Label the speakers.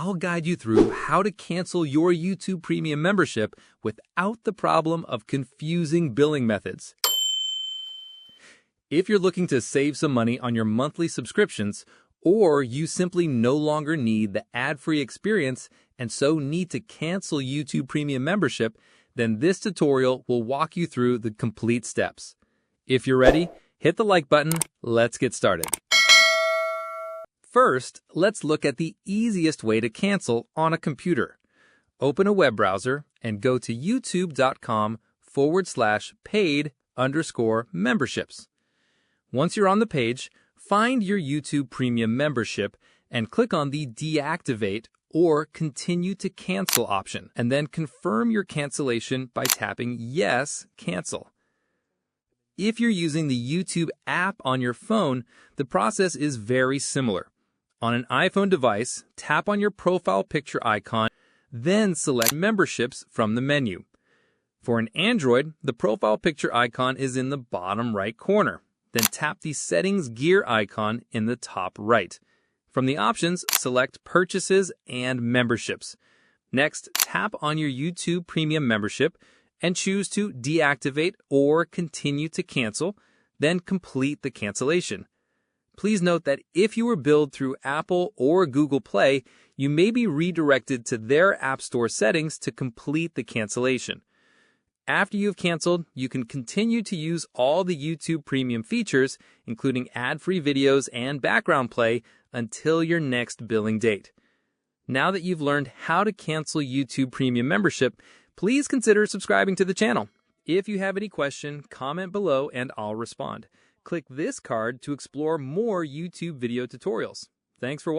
Speaker 1: I'll guide you through how to cancel your YouTube Premium membership without the problem of confusing billing methods. If you're looking to save some money on your monthly subscriptions, or you simply no longer need the ad-free experience and so need to cancel YouTube Premium membership, then this tutorial will walk you through the complete steps. If you're ready, hit the like button. Let's get started. First, let's look at the easiest way to cancel on a computer. Open a web browser and go to youtube.com/paid_memberships. Once you're on the page, find your YouTube Premium membership and click on the Deactivate or Continue to Cancel option, and then confirm your cancellation by tapping Yes, Cancel. If you're using the YouTube app on your phone, the process is very similar. On an iPhone device, tap on your profile picture icon, then select Memberships from the menu. For an Android, the profile picture icon is in the bottom right corner. Then tap the Settings gear icon in the top right. From the options, select Purchases and Memberships. Next, tap on your YouTube Premium membership and choose to deactivate or continue to cancel, then complete the cancellation. Please note that if you were billed through Apple or Google Play, you may be redirected to their App Store settings to complete the cancellation. After you've canceled, you can continue to use all the YouTube Premium features, including ad-free videos and background play, until your next billing date. Now that you've learned how to cancel YouTube Premium membership, please consider subscribing to the channel. If you have any question, comment below and I'll respond. Click this card to explore more YouTube video tutorials. Thanks for watching.